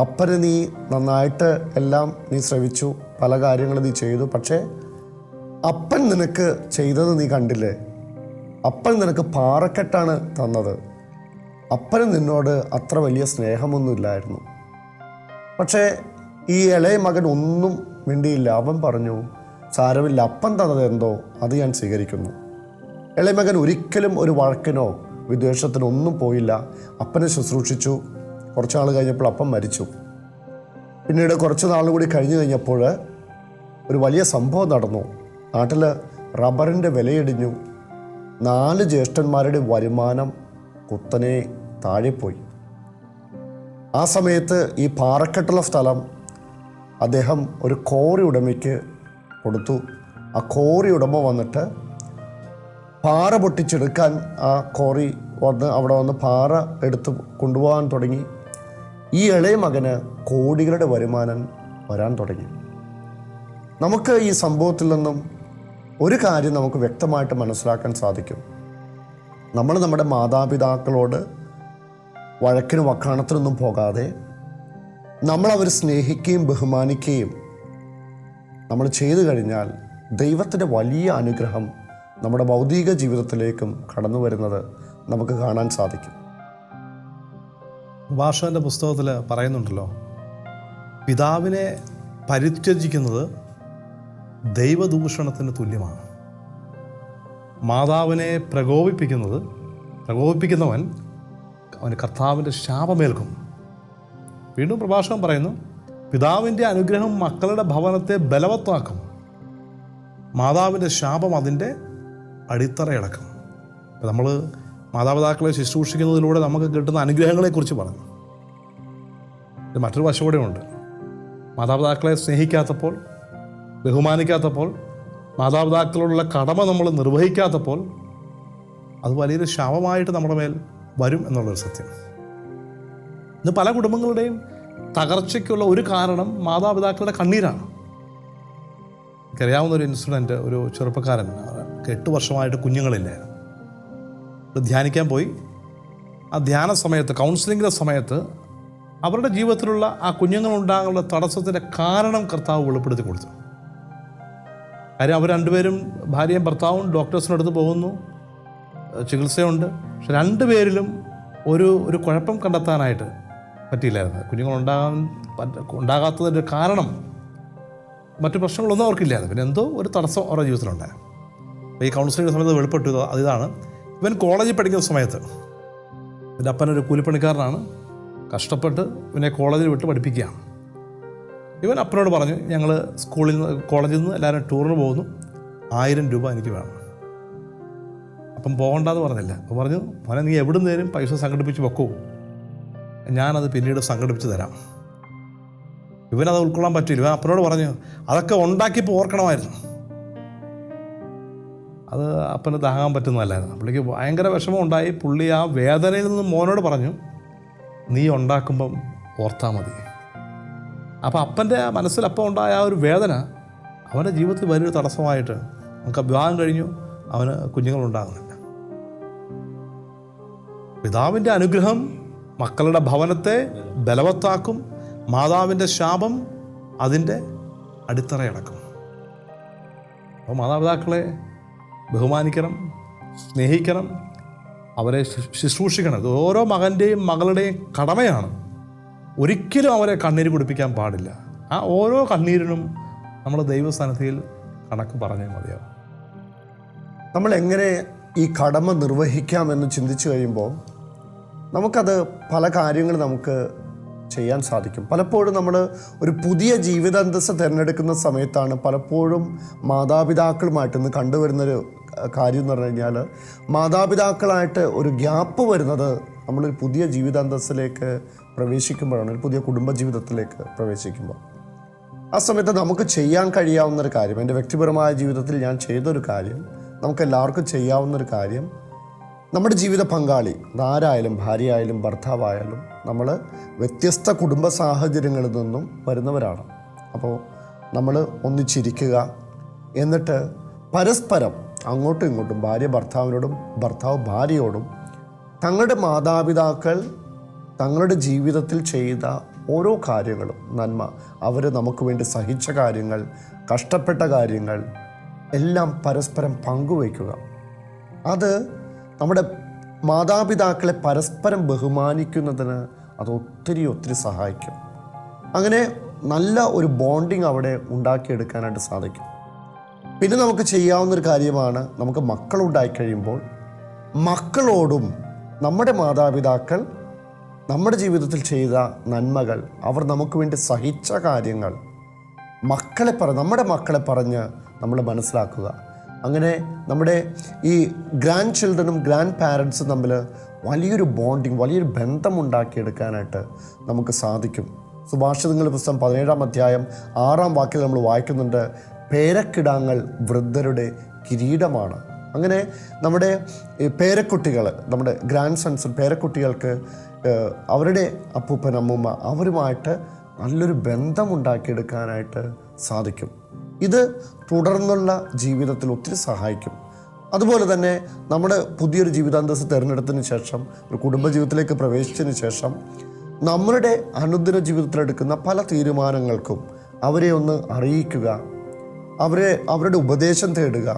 അപ്പന് നീ നന്നായിട്ട് എല്ലാം നീ ശ്രവിച്ചു, പല കാര്യങ്ങളും നീ ചെയ്തു, പക്ഷേ അപ്പൻ നിനക്ക് ചെയ്തത് നീ കണ്ടില്ലേ? അപ്പൻ നിനക്ക് പാറക്കെട്ടാണ് തന്നത്. അപ്പന് നിന്നോട് അത്ര വലിയ സ്നേഹമൊന്നുമില്ലായിരുന്നു. പക്ഷേ ഈ ഇളയ മകൻ ഒന്നും മിണ്ടിയില്ല. അവൻ പറഞ്ഞു, സാരമില്ല, അപ്പൻ തന്നത് എന്തോ അത് ഞാൻ സ്വീകരിക്കുന്നു. ഇളയ മകൻ ഒരിക്കലും ഒരു വഴക്കിനോ വിദ്വേഷത്തിനോ ഒന്നും പോയില്ല. അപ്പനെ ശുശ്രൂഷിച്ചു. കുറച്ച് നാൾ കഴിഞ്ഞപ്പോൾ അപ്പൻ മരിച്ചു. പിന്നീട് കുറച്ച് നാൾ കൂടി കഴിഞ്ഞു കഴിഞ്ഞപ്പോൾ ഒരു വലിയ സംഭവം നടന്നു. നാട്ടിൽ റബ്ബറിൻ്റെ വിലയിടിഞ്ഞു. 4 ജ്യേഷ്ഠന്മാരുടെ വരുമാനം കുത്തനെ താഴെപ്പോയി. ആ സമയത്ത് ഈ പാറക്കെട്ടുള്ള സ്ഥലം അദ്ദേഹം ഒരു കോറി ഉടമയ്ക്ക് കൊടുത്തു. ആ കോറി ഉടമ വന്നിട്ട് പാറ പൊട്ടിച്ചെടുക്കാൻ ആ കോറി അവിടെ വന്ന് പാറ എടുത്ത് കൊണ്ടുപോകാൻ തുടങ്ങി. ഈ ഇളയ മകന് കോടികളുടെ വരുമാനം വരാൻ തുടങ്ങി. നമുക്ക് ഈ സംഭവത്തിൽ നിന്നും ഒരു കാര്യം നമുക്ക് വ്യക്തമായിട്ട് മനസ്സിലാക്കാൻ സാധിക്കും. നമ്മൾ നമ്മുടെ മാതാപിതാക്കളോട് വഴക്കിനും വക്കാണത്തിനൊന്നും പോകാതെ നമ്മളവർ സ്നേഹിക്കുകയും ബഹുമാനിക്കുകയും നമ്മൾ ചെയ്തു കഴിഞ്ഞാൽ ദൈവത്തിൻ്റെ വലിയ അനുഗ്രഹം നമ്മുടെ ഭൗതിക ജീവിതത്തിലേക്കും കടന്നു വരുന്നത് നമുക്ക് കാണാൻ സാധിക്കും. ഭാഷൻ്റെ പുസ്തകത്തിൽ പറയുന്നുണ്ടല്ലോ, പിതാവിനെ പരിത്യജിക്കുന്നത് ദൈവദൂഷണത്തിന് തുല്യമാണ്. മാതാവിനെ പ്രകോപിപ്പിക്കുന്നവൻ അവന് കർത്താവിൻ്റെ ശാപമേൽക്കും. വീണ്ടും പ്രഭാഷകൻ പറയുന്നു, പിതാവിൻ്റെ അനുഗ്രഹം മക്കളുടെ ഭവനത്തെ ബലവത്താക്കും, മാതാവിൻ്റെ ശാപം അതിൻ്റെ അടിത്തറയടക്കം. അപ്പോൾ നമ്മൾ മാതാപിതാക്കളെ ശുശ്രൂഷിക്കുന്നതിലൂടെ നമുക്ക് കിട്ടുന്ന അനുഗ്രഹങ്ങളെക്കുറിച്ച് പറഞ്ഞു. മറ്റൊരു വശം കൂടെ ഉണ്ട്. മാതാപിതാക്കളെ സ്നേഹിക്കാത്തപ്പോൾ, ബഹുമാനിക്കാത്തപ്പോൾ, മാതാപിതാക്കളോടുള്ള കടമ നമ്മൾ നിർവഹിക്കാത്തപ്പോൾ അത് വലിയൊരു ശാപമായിട്ട് നമ്മുടെ മേൽ വരും എന്നുള്ളൊരു സത്യം. ഇന്ന് പല കുടുംബങ്ങളുടെയും തകർച്ചയ്ക്കുള്ള ഒരു കാരണം മാതാപിതാക്കളുടെ കണ്ണീരാണ്. എനിക്കറിയാവുന്നൊരു ഇൻസിഡൻറ്റ്, ഒരു ചെറുപ്പക്കാരൻ 8 വർഷമായിട്ട് കുഞ്ഞുങ്ങളില്ലായിരുന്നു. ധ്യാനിക്കാൻ പോയി. ആ ധ്യാന സമയത്ത്, കൗൺസിലിങ്ങിൻ്റെ സമയത്ത് അവരുടെ ജീവിതത്തിലുള്ള ആ കുഞ്ഞുങ്ങളുണ്ടാകാനുള്ള തടസ്സത്തിൻ്റെ കാരണം കർത്താവ് വെളിപ്പെടുത്തി കൊടുത്തു. കാര്യം അവർ രണ്ടുപേരും, ഭാര്യയും ഭർത്താവും ഡോക്ടേഴ്സിൻ്റെ അടുത്ത് പോകുന്നു, ചികിത്സയുണ്ട്. പക്ഷെ 2 പേരിലും ഒരു കുഴപ്പം കണ്ടെത്താനായിട്ട് പറ്റിയില്ലായിരുന്നു. കുഞ്ഞുങ്ങളുണ്ടാകാത്തതിൻ്റെ കാരണം മറ്റു പ്രശ്നങ്ങളൊന്നും അവർക്കില്ലായിരുന്നു. പിന്നെ എന്തോ ഒരു തടസ്സം അവരുടെ ജീവിതത്തിലുണ്ടായിരുന്നു. അപ്പോൾ ഈ കൗൺസിലിംഗ് സമയത്ത് വെളിപ്പെട്ടു ഇതാണ്. ഇവൻ കോളേജിൽ പഠിക്കുന്ന സമയത്ത് എൻ്റെ അപ്പനൊരു കൂലിപ്പണിക്കാരനാണ്. കഷ്ടപ്പെട്ട് ഇവനെ കോളേജിൽ വിട്ട് പഠിപ്പിക്കുകയാണ്. ഇവൻ അപ്പനോട് പറഞ്ഞു, ഞങ്ങൾ കോളേജിൽ നിന്ന് എല്ലാവരും ടൂറിന് പോകുന്നു, 1000 രൂപ എനിക്ക് വേണം. അപ്പം പോകണ്ടെന്ന് പറഞ്ഞില്ല. അപ്പം പറഞ്ഞു, മോനെ നീ എവിടെ നിന്നേലും പൈസ സംഘടിപ്പിച്ച് വെക്കൂ, ഞാനത് പിന്നീട് സംഘടിപ്പിച്ച് തരാം. ഇവനത് ഉൾക്കൊള്ളാൻ പറ്റില്ല. ഇവൻ അപ്പനോട് പറഞ്ഞു, അതൊക്കെ ഉണ്ടാക്കിയപ്പോൾ ഓർക്കണമായിരുന്നു. അത് അപ്പന് താങ്ങാൻ പറ്റുന്നതല്ലായിരുന്നു. പുള്ളിക്ക് ഭയങ്കര വിഷമം ഉണ്ടായി. പുള്ളി ആ വേദനയിൽ നിന്ന് മോനോട് പറഞ്ഞു, നീ ഉണ്ടാക്കുമ്പം ഓർത്താൽ മതി. അപ്പോൾ അപ്പൻ്റെ മനസ്സിൽ അപ്പം ഉണ്ടായ ആ ഒരു വേദന അവൻ്റെ ജീവിതത്തിൽ വലിയൊരു തടസ്സമായിട്ട്, നമുക്ക് വിവാഹം കഴിഞ്ഞു, അവന് കുഞ്ഞുങ്ങളുണ്ടാകുന്നില്ല. പിതാവിൻ്റെ അനുഗ്രഹം മക്കളുടെ ഭവനത്തെ ബലവത്താക്കും, മാതാവിൻ്റെ ശാപം അതിൻ്റെ അടിത്തറയടക്കും. അപ്പോൾ മാതാപിതാക്കളെ ബഹുമാനിക്കണം, സ്നേഹിക്കണം, അവരെ ശുശ്രൂഷിക്കണം. ഇത് ഓരോ മകൻ്റെയും മകളുടെയും കടമയാണ്. ഒരിക്കലും അവരെ കണ്ണീര് കുടിപ്പിക്കാൻ പാടില്ല. ആ ഓരോ കണ്ണീരിനും നമ്മൾ ദൈവസന്നിധിയിൽ കണക്ക് പറഞ്ഞേ മതിയാവും. നമ്മൾ എങ്ങനെ ഈ കടമ നിർവഹിക്കാമെന്ന് ചിന്തിച്ചു കഴിയുമ്പോൾ നമുക്കത് പല കാര്യങ്ങൾ നമുക്ക് ചെയ്യാൻ സാധിക്കും. പലപ്പോഴും നമ്മൾ ഒരു പുതിയ ജീവിതാന്തസ്സ് തിരഞ്ഞെടുക്കുന്ന സമയത്താണ് പലപ്പോഴും മാതാപിതാക്കളുമായിട്ട് ഇന്ന് കണ്ടുവരുന്നൊരു കാര്യം എന്ന് പറഞ്ഞു കഴിഞ്ഞാൽ, മാതാപിതാക്കളായിട്ട് ഒരു ഗ്യാപ്പ് വരുന്നത് നമ്മളൊരു പുതിയ ജീവിതാന്തസ്സിലേക്ക് പ്രവേശിക്കുമ്പോഴാണ്, ഒരു പുതിയ കുടുംബജീവിതത്തിലേക്ക് പ്രവേശിക്കുമ്പോൾ. ആ സമയത്ത് നമുക്ക് ചെയ്യാൻ കഴിയാവുന്നൊരു കാര്യം, എൻ്റെ വ്യക്തിപരമായ ജീവിതത്തിൽ ഞാൻ ചെയ്തൊരു കാര്യം, നമുക്കെല്ലാവർക്കും ചെയ്യാവുന്നൊരു കാര്യം, നമ്മുടെ ജീവിത പങ്കാളി ആരായാലും, ഭാര്യയായാലും ഭർത്താവായാലും, നമ്മൾ വ്യത്യസ്ത കുടുംബ സാഹചര്യങ്ങളിൽ നിന്നും വരുന്നവരാണ്. അപ്പോൾ നമ്മൾ ഒന്നിച്ചിരിക്കുക, എന്നിട്ട് പരസ്പരം അങ്ങോട്ടും ഇങ്ങോട്ടും, ഭാര്യ ഭർത്താവിനോടും ഭർത്താവ് ഭാര്യയോടും, തങ്ങളുടെ മാതാപിതാക്കൾ തങ്ങളുടെ ജീവിതത്തിൽ ചെയ്ത ഓരോ കാര്യങ്ങളും, നന്മ, അവർ നമുക്ക് വേണ്ടി സഹിച്ച കാര്യങ്ങൾ, കഷ്ടപ്പെട്ട കാര്യങ്ങൾ എല്ലാം പരസ്പരം പങ്കുവയ്ക്കുക. അത് നമ്മുടെ മാതാപിതാക്കളെ പരസ്പരം ബഹുമാനിക്കുന്നതിന് അത് ഒത്തിരി സഹായിക്കും. അങ്ങനെ നല്ല ഒരു ബോണ്ടിങ് അവിടെ ഉണ്ടാക്കിയെടുക്കാനായിട്ട് സാധിക്കും. പിന്നെ നമുക്ക് ചെയ്യാവുന്നൊരു കാര്യമാണ്, നമുക്ക് മക്കളുണ്ടായി കഴിയുമ്പോൾ മക്കളോടും നമ്മുടെ മാതാപിതാക്കൾ നമ്മുടെ ജീവിതത്തിൽ ചെയ്ത നന്മകൾ, അവർ നമുക്ക് വേണ്ടി സഹിച്ച കാര്യങ്ങൾ നമ്മുടെ മക്കളെ പറഞ്ഞ് നമ്മൾ മനസ്സിലാക്കുക. അങ്ങനെ നമ്മുടെ ഈ ഗ്രാൻഡ് ചിൽഡ്രനും ഗ്രാൻഡ് പാരൻസും തമ്മിൽ വലിയൊരു ബോണ്ടിങ്, വലിയൊരു ബന്ധമുണ്ടാക്കിയെടുക്കാനായിട്ട് നമുക്ക് സാധിക്കും. സുഭാഷിതങ്ങളുടെ പുസ്തകം 17-ാം അധ്യായം 6-ാം വാക്യം നമ്മൾ വായിക്കുന്നുണ്ട്, പേരക്കിടാങ്ങൾ വൃദ്ധരുടെ കിരീടമാണ്. അങ്ങനെ നമ്മുടെ പേരക്കുട്ടികൾ, നമ്മുടെ ഗ്രാൻഡ് സൺസ്, പേരക്കുട്ടികൾക്ക് അവരുടെ അപ്പൂപ്പൻ അമ്മൂമ്മ അവരുമായിട്ട് നല്ലൊരു ബന്ധമുണ്ടാക്കിയെടുക്കാനായിട്ട് സാധിക്കും. ഇത് തുടർന്നുള്ള ജീവിതത്തിൽ ഒത്തിരി സഹായിക്കും. അതുപോലെ തന്നെ നമ്മുടെ പുതിയൊരു ജീവിതാന്തസ്സ് തിരഞ്ഞെടുത്തതിന് ശേഷം, ഒരു കുടുംബജീവിതത്തിലേക്ക് പ്രവേശിച്ചതിന് ശേഷം, നമ്മളുടെ അനുദിന ജീവിതത്തിലെടുക്കുന്ന പല തീരുമാനങ്ങൾക്കും അവരെ ഒന്ന് അറിയിക്കുക, അവരുടെ ഉപദേശം തേടുക,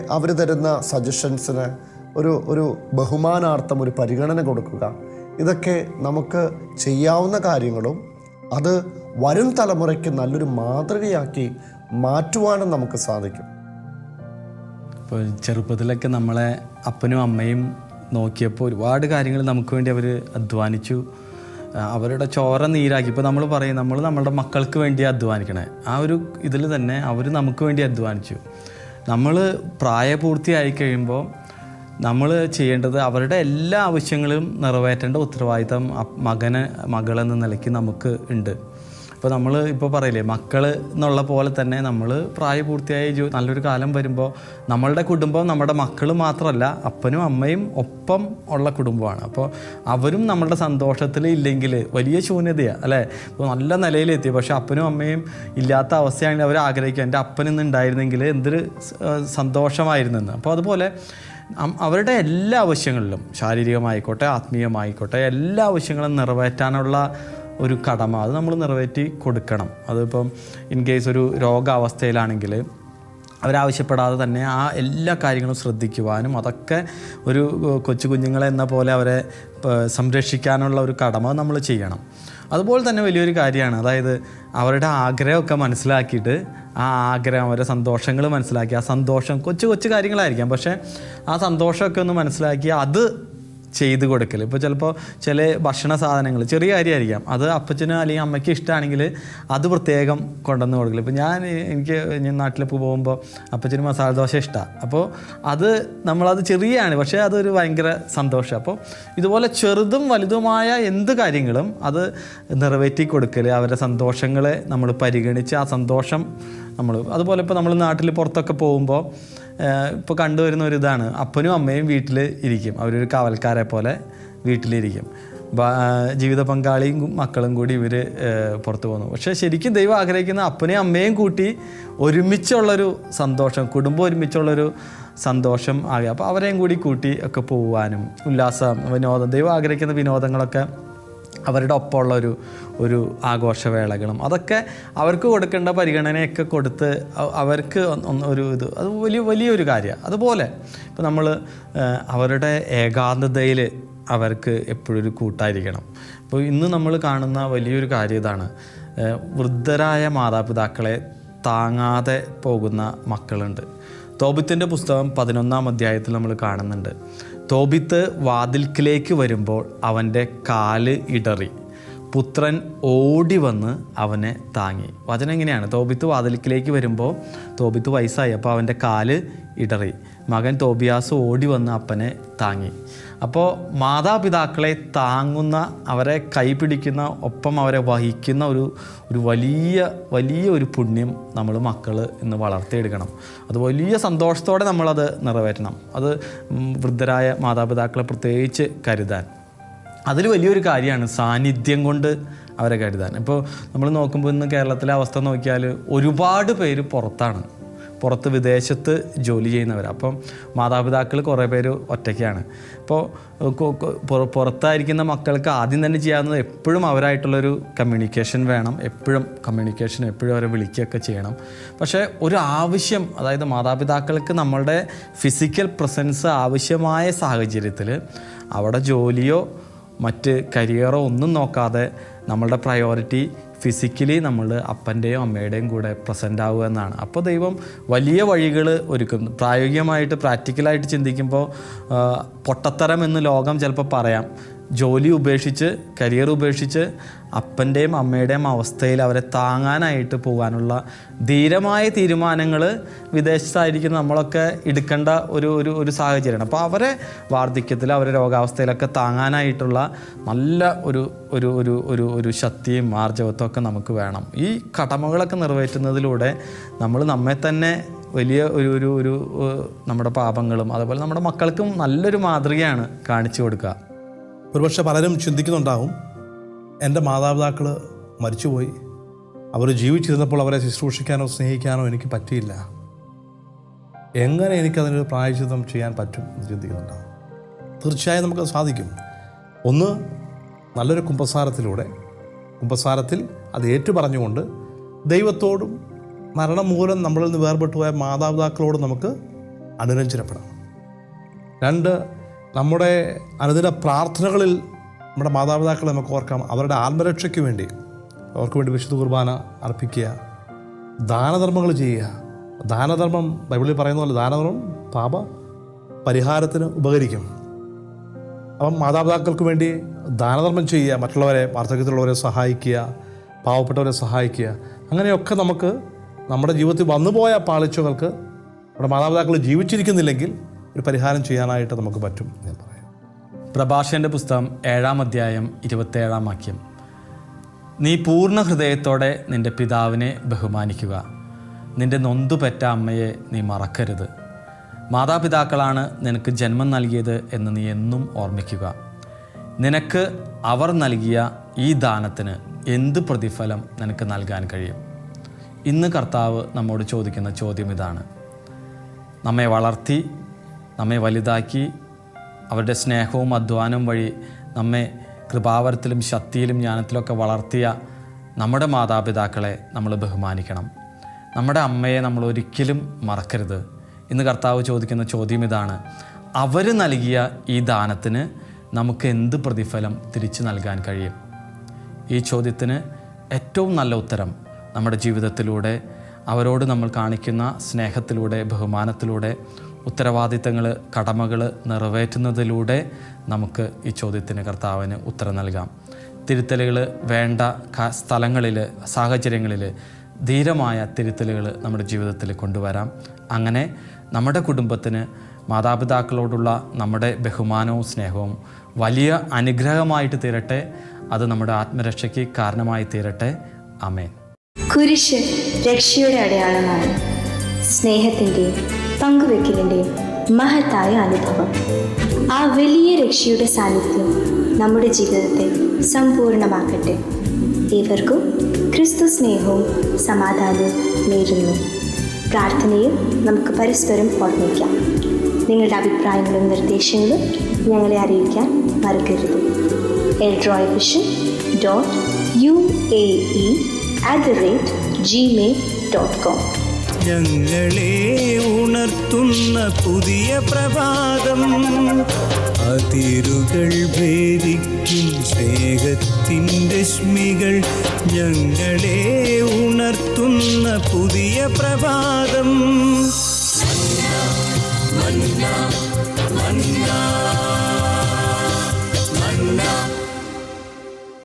അവർ തരുന്ന സജഷൻസിന് ഒരു ബഹുമാനാർത്ഥം ഒരു പരിഗണന കൊടുക്കുക. ഇതൊക്കെ നമുക്ക് ചെയ്യാവുന്ന കാര്യങ്ങളും അത് വരും തലമുറയ്ക്ക് നല്ലൊരു മാതൃകയാക്കി മാറ്റുവാനും നമുക്ക് സാധിക്കും. ഇപ്പോൾ ചെറുപ്പത്തിലൊക്കെ നമ്മളെ അപ്പനും അമ്മയും നോക്കിയപ്പോൾ ഒരുപാട് കാര്യങ്ങൾ നമുക്ക് വേണ്ടി അവർ അധ്വാനിച്ചു, അവരുടെ ചോര നീരാക്കി. ഇപ്പോൾ നമ്മൾ പറയും നമ്മളുടെ മക്കൾക്ക് വേണ്ടി അധ്വാനിക്കണേ, ആ ഒരു ഇതിൽ തന്നെ അവർ നമുക്ക് വേണ്ടി അധ്വാനിച്ചു. നമ്മൾ പ്രായപൂർത്തിയായി കഴിയുമ്പോൾ നമ്മൾ ചെയ്യേണ്ടത് അവരുടെ എല്ലാ ആവശ്യങ്ങളും നിറവേറ്റേണ്ട ഉത്തരവാദിത്തം മകളെന്ന നിലയ്ക്ക് നമുക്ക് ഉണ്ട്. അപ്പോൾ നമ്മൾ ഇപ്പോൾ പറയില്ലേ, മക്കൾ എന്നുള്ള പോലെ തന്നെ നമ്മൾ പ്രായപൂർത്തിയായി നല്ലൊരു കാലം വരുമ്പോൾ നമ്മളുടെ കുടുംബം നമ്മുടെ മക്കൾ മാത്രമല്ല, അപ്പനും അമ്മയും ഒപ്പം ഉള്ള കുടുംബമാണ്. അപ്പോൾ അവരും നമ്മളുടെ സന്തോഷത്തിൽ ഇല്ലെങ്കിൽ വലിയ ശൂന്യതയാണ് അല്ലേ. ഇപ്പോൾ നല്ല നിലയിലെത്തി, പക്ഷേ അപ്പനും അമ്മയും ഇല്ലാത്ത അവസ്ഥയാണെങ്കിൽ അവർ ആഗ്രഹിക്കും എൻ്റെ അപ്പനിന്ന് ഉണ്ടായിരുന്നെങ്കിൽ എന്തൊരു സന്തോഷമായിരുന്നെന്ന്. അപ്പോൾ അതുപോലെ അവരുടെ എല്ലാ ആവശ്യങ്ങളിലും, ശാരീരികമായിക്കോട്ടെ ആത്മീയമായിക്കോട്ടെ, എല്ലാ ആവശ്യങ്ങളും നിറവേറ്റാനുള്ള ഒരു കടമ അത് നമ്മൾ നിറവേറ്റി കൊടുക്കണം. അതിപ്പം ഇൻ കേസ് ഒരു രോഗാവസ്ഥയിലാണെങ്കിൽ അവരാവശ്യപ്പെടാതെ തന്നെ ആ എല്ലാ കാര്യങ്ങളും ശ്രദ്ധിക്കുവാനും അതൊക്കെ ഒരു കൊച്ചു കുഞ്ഞുങ്ങളെ എന്ന പോലെ അവരെ സംരക്ഷിക്കാനുള്ള ഒരു കടമ നമ്മൾ ചെയ്യണം. അതുപോലെ തന്നെ വലിയൊരു കാര്യമാണ്, അതായത് അവരുടെ ആഗ്രഹമൊക്കെ മനസ്സിലാക്കിയിട്ട് ആ ആഗ്രഹം, അവരുടെ സന്തോഷങ്ങൾ മനസ്സിലാക്കി, ആ സന്തോഷം കൊച്ചു കാര്യങ്ങളായിരിക്കാം, പക്ഷേ ആ സന്തോഷമൊക്കെ ഒന്ന് മനസ്സിലാക്കി അത് ചെയ്ത് കൊടുക്കൽ. ഇപ്പോൾ ചിലപ്പോൾ ചില ഭക്ഷണ സാധനങ്ങൾ ചെറിയ കാര്യമായിരിക്കാം, അത് അപ്പച്ചനോ അല്ലെങ്കിൽ അമ്മയ്ക്ക് ഇഷ്ടമാണെങ്കിൽ അത് പ്രത്യേകം കൊണ്ടുവന്ന് കൊടുക്കൽ. ഇപ്പോൾ ഞാൻ നാട്ടിലിപ്പോൾ പോകുമ്പോൾ അപ്പച്ചന് മസാല ദോശ ഇഷ്ടമാണ്, അപ്പോൾ അത് നമ്മളത് ചെറിയാണ്, പക്ഷേ അതൊരു ഭയങ്കര സന്തോഷം. അപ്പോൾ ഇതുപോലെ ചെറുതും വലുതുമായ എന്ത് കാര്യങ്ങളും അത് നിറവേറ്റി കൊടുക്കൽ, അവരുടെ സന്തോഷങ്ങളെ നമ്മൾ പരിഗണിച്ച് ആ സന്തോഷം അതുപോലെ ഇപ്പോൾ നമ്മൾ നാട്ടിൽ പുറത്തൊക്കെ പോകുമ്പോൾ ഇപ്പോൾ കണ്ടുവരുന്ന ഒരു ഇതാണ്, അപ്പനും അമ്മയും വീട്ടിൽ ഇരിക്കും, അവരൊരു കാവൽക്കാരെ പോലെ വീട്ടിലിരിക്കും. ജീവിത പങ്കാളിയും മക്കളും കൂടി ഇവർ പുറത്തു പോകുന്നു. പക്ഷേ ശരിക്കും ദൈവം ആഗ്രഹിക്കുന്ന അപ്പനെയും അമ്മയും കൂട്ടി ഒരുമിച്ചുള്ളൊരു സന്തോഷം, കുടുംബം ഒരുമിച്ചുള്ളൊരു സന്തോഷം ആകുക. അപ്പോൾ അവരെയും കൂടി കൂട്ടി ഒക്കെ പോകാനും ഉല്ലാസം, വിനോദം, ദൈവം ആഗ്രഹിക്കുന്ന വിനോദങ്ങളൊക്കെ അവരുടെ ഒപ്പമുള്ള ഒരു ആഘോഷവേളകളും അതൊക്കെ അവർക്ക് കൊടുക്കേണ്ട പരിഗണനയൊക്കെ കൊടുത്ത് അവർക്ക് അത് വലിയൊരു കാര്യമാണ്. അതുപോലെ ഇപ്പോൾ നമ്മൾ അവരുടെ ഏകാന്തതയിൽ അവർക്ക് എപ്പോഴും ഒരു കൂട്ടായിരിക്കണം. ഇപ്പോൾ ഇന്ന് നമ്മൾ കാണുന്ന വലിയൊരു കാര്യം ഇതാണ്. വൃദ്ധരായ മാതാപിതാക്കളെ താങ്ങാതെ പോകുന്ന മക്കളുണ്ട്. തോബിത്തിൻ്റെ പുസ്തകം 11-ാം അധ്യായത്തിൽ നമ്മൾ കാണുന്നുണ്ട്. തോബിത്ത് വാതിൽക്കിലേക്ക് വരുമ്പോൾ അവൻ്റെ കാല് ഇടറി, പുത്രൻ ഓടി വന്ന് അവനെ താങ്ങി. വചനം എങ്ങനെയാണ്? തോബിത്ത് വാതിൽക്കിലേക്ക് വരുമ്പോൾ തോബിത്ത് വയസ്സായി, അപ്പോൾ അവൻ്റെ കാല് ഇടറി, മകൻ തോബിയാസ് ഓടി വന്ന് അപ്പനെ താങ്ങി. അപ്പോൾ മാതാപിതാക്കളെ താങ്ങുന്ന, അവരെ കൈപിടിക്കുന്ന, ഒപ്പം അവരെ വഹിക്കുന്ന ഒരു വലിയ ഒരു പുണ്യം നമ്മൾ മക്കൾ ഇന്ന് വളർത്തിയെടുക്കണം. അത് വലിയ സന്തോഷത്തോടെ നമ്മളത് നിറവേറ്റണം. അത് വൃദ്ധരായ മാതാപിതാക്കളെ പ്രത്യേകിച്ച് കരുതാൻ. അതിൽ വലിയൊരു കാര്യമാണ് സാന്നിധ്യം കൊണ്ട് അവരെ കരുതാൻ. ഇപ്പോൾ നമ്മൾ നോക്കുമ്പോൾ ഇന്ന് കേരളത്തിലെ അവസ്ഥ നോക്കിയാൽ ഒരുപാട് പേര് പുറത്ത് വിദേശത്ത് ജോലി ചെയ്യുന്നവർ. അപ്പം മാതാപിതാക്കൾ കുറേ പേര് ഒറ്റയ്ക്കാണ്. ഇപ്പോൾ പുറത്തായിരിക്കുന്ന മക്കൾക്ക് ആദ്യം തന്നെ ചെയ്യാവുന്നത് എപ്പോഴും അവരായിട്ടുള്ളൊരു കമ്മ്യൂണിക്കേഷൻ വേണം. എപ്പോഴും അവരെ വിളിക്കുകയൊക്കെ ചെയ്യണം. പക്ഷേ ഒരു ആവശ്യം, അതായത് മാതാപിതാക്കൾക്ക് നമ്മളുടെ ഫിസിക്കൽ പ്രസൻസ് ആവശ്യമായ സാഹചര്യത്തിൽ അവിടെ ജോലിയോ മറ്റ് കരിയറോ ഒന്നും നോക്കാതെ നമ്മളുടെ പ്രയോറിറ്റി ഫിസിക്കലി നമ്മൾ അപ്പൻ്റെയും അമ്മയുടെയും കൂടെ പ്രസൻ്റ് ആവുക എന്നാണ്. അപ്പോൾ ദൈവം വലിയ വഴികൾ ഒരുക്കും. പ്രായോഗികമായിട്ട് പ്രാക്ടിക്കലായിട്ട് ചിന്തിക്കുമ്പോൾ പൊട്ടത്തരം എന്ന് ലോകം ചിലപ്പോൾ പറയാം. ജോലി ഉപേക്ഷിച്ച്, കരിയർ ഉപേക്ഷിച്ച് അപ്പൻ്റെയും അമ്മയുടെയും അവസ്ഥയിൽ അവരെ താങ്ങാനായിട്ട് പോകാനുള്ള ധീരമായ തീരുമാനങ്ങൾ വിദേശത്തായിരിക്കുന്ന നമ്മളൊക്കെ എടുക്കേണ്ട ഒരു സാഹചര്യമാണ്. അപ്പോൾ അവരെ വാർദ്ധക്യത്തിൽ, അവരെ രോഗാവസ്ഥയിലൊക്കെ താങ്ങാനായിട്ടുള്ള നല്ല ഒരു ശക്തിയും ആർജവത്വം ഒക്കെ നമുക്ക് വേണം. ഈ കടമകളൊക്കെ നിറവേറ്റുന്നതിലൂടെ നമ്മൾ നമ്മെ തന്നെ വലിയ ഒരു നമ്മുടെ പാപങ്ങളും അതുപോലെ നമ്മുടെ മക്കൾക്കും നല്ലൊരു മാതൃകയാണ് കാണിച്ചു കൊടുക്കുക. ഒരുപക്ഷെ പലരും ചിന്തിക്കുന്നുണ്ടാവും, എൻ്റെ മാതാപിതാക്കൾ മരിച്ചുപോയി, അവർ ജീവിച്ചിരുന്നപ്പോൾ അവരെ ശുശ്രൂഷിക്കാനോ സ്നേഹിക്കാനോ എനിക്ക് പറ്റിയില്ല, എങ്ങനെ എനിക്കതിനൊരു പ്രായശ്ചിത്തം ചെയ്യാൻ പറ്റും എന്ന് ചിന്തിക്കുന്നുണ്ടാവും. തീർച്ചയായും നമുക്കത് സാധിക്കും. ഒന്ന്, നല്ലൊരു കുമ്പസാരത്തിൽ അത് ഏറ്റുപറഞ്ഞുകൊണ്ട് ദൈവത്തോടും മരണം മൂലം നമ്മളിൽ നിന്ന് വേർപെട്ടു പോയ മാതാപിതാക്കളോടും നമുക്ക് അനുരഞ്ജനപ്പെടാം. രണ്ട്, നമ്മുടെ അനുദിന പ്രാർത്ഥനകളിൽ നമ്മുടെ മാതാപിതാക്കളെ നമുക്ക് ഓർക്കാം. അവരുടെ ആത്മരക്ഷയ്ക്ക് വേണ്ടി അവർക്ക് വേണ്ടി വിശുദ്ധ കുർബാന അർപ്പിക്കുക, ദാനധർമ്മങ്ങൾ ചെയ്യുക. ദാനധർമ്മം ബൈബിളിൽ പറയുന്ന പോലെ ദാനധർമ്മം പാപ പരിഹാരത്തിന് ഉപകരിക്കും. അപ്പം മാതാപിതാക്കൾക്ക് വേണ്ടി ദാനധർമ്മം ചെയ്യുക, മറ്റുള്ളവരെ, വാർദ്ധക്യത്തിലുള്ളവരെ സഹായിക്കുക, പാവപ്പെട്ടവരെ സഹായിക്കുക. അങ്ങനെയൊക്കെ നമുക്ക് നമ്മുടെ ജീവിതത്തിൽ വന്നുപോയ പാളിച്ചകൾക്ക് നമ്മുടെ മാതാപിതാക്കൾ ജീവിച്ചിരിക്കുന്നില്ലെങ്കിൽ ഒരു പരിഹാരം ചെയ്യാനായിട്ട് നമുക്ക് പറ്റും എന്ന് പറയാം. പ്രഭാഷകൻ്റെ പുസ്തകം 7-ാം അധ്യായം 27-ാം വാക്യം: നീ പൂർണ്ണ ഹൃദയത്തോടെ നിൻ്റെ പിതാവിനെ ബഹുമാനിക്കുക, നിൻ്റെ നൊന്തുപെറ്റ അമ്മയെ നീ മറക്കരുത്. മാതാപിതാക്കളാണ് നിനക്ക് ജന്മം നൽകിയത് എന്ന് നീ എന്നും ഓർമ്മിക്കുക. നിനക്ക് അവർ നൽകിയ ഈ ദാനത്തിന് എന്ത് പ്രതിഫലം നിനക്ക് നൽകാൻ കഴിയും? ഇന്ന് കർത്താവ് നമ്മോട് ചോദിക്കുന്ന ചോദ്യം ഇതാണ്. നമ്മെ വളർത്തി, നമ്മെ വലുതാക്കി, അവരുടെ സ്നേഹവും അധ്വാനവും വഴി നമ്മെ കൃപാവരത്തിലും ശക്തിയിലും ജ്ഞാനത്തിലൊക്കെ വളർത്തിയ നമ്മുടെ മാതാപിതാക്കളെ നമ്മൾ ബഹുമാനിക്കണം. നമ്മുടെ അമ്മയെ നമ്മൾ ഒരിക്കലും മറക്കരുത്. ഇന്ന് കർത്താവ് ചോദിക്കുന്ന ചോദ്യം ഇതാണ്. അവർ നൽകിയ ഈ ദാനത്തിന് നമുക്ക് എന്ത് പ്രതിഫലം തിരിച്ചു നൽകാൻ കഴിയും? ഈ ചോദ്യത്തിന് ഏറ്റവും നല്ല ഉത്തരം നമ്മുടെ ജീവിതത്തിലൂടെ, അവരോട് നമ്മൾ കാണിക്കുന്ന സ്നേഹത്തിലൂടെ, ബഹുമാനത്തിലൂടെ, ഉത്തരവാദിത്തങ്ങൾ, കടമകൾ നിറവേറ്റുന്നതിലൂടെ നമുക്ക് ഈ ചോദ്യത്തിന് കർത്താവിന് ഉത്തരം നൽകാം. തിരുത്തലുകൾ വേണ്ട സ്ഥലങ്ങളിൽ, സാഹചര്യങ്ങളിൽ ധീരമായ തിരുത്തലുകൾ നമ്മുടെ ജീവിതത്തിൽ കൊണ്ടുവരാം. അങ്ങനെ നമ്മുടെ കുടുംബത്തിന് മാതാപിതാക്കളോടുള്ള നമ്മുടെ ബഹുമാനവും സ്നേഹവും വലിയ അനുഗ്രഹമായിട്ട് തീരട്ടെ. അത് നമ്മുടെ ആത്മരക്ഷയ്ക്ക് കാരണമായി തീരട്ടെ. ആമേൻ. കുരിശ് രക്ഷയുടെ അടയാളമാണ്. സ്നേഹത്തിൻ്റെയും പങ്കുവെക്കലിൻ്റെയും മഹത്തായ അനുഭവം. ആ വലിയ രക്ഷയുടെ സാന്നിധ്യം നമ്മുടെ ജീവിതത്തെ സമ്പൂർണ്ണമാക്കട്ടെ. ഏവർക്കും ക്രിസ്തു സ്നേഹവും സമാധാനവും നേരുന്നു. പ്രാർത്ഥനയിൽ നമുക്ക് പരസ്പരം ഓർമ്മിക്കാം. നിങ്ങളുടെ അഭിപ്രായങ്ങളും നിർദ്ദേശങ്ങളും ഞങ്ങളെ അറിയിക്കാൻ മറക്കരുത്. eldroyvision.uae@gmail.com. ഞങ്ങളെ ഉണർത്തുന്ന പുതിയ പ്രഭാതം, അതിരുകൾ ഭേദിക്കും സ്നേഹത്തിൻ്റെ രശ്മികൾ. ഞങ്ങളെ ഉണർത്തുന്ന പുതിയ പ്രഭാതം,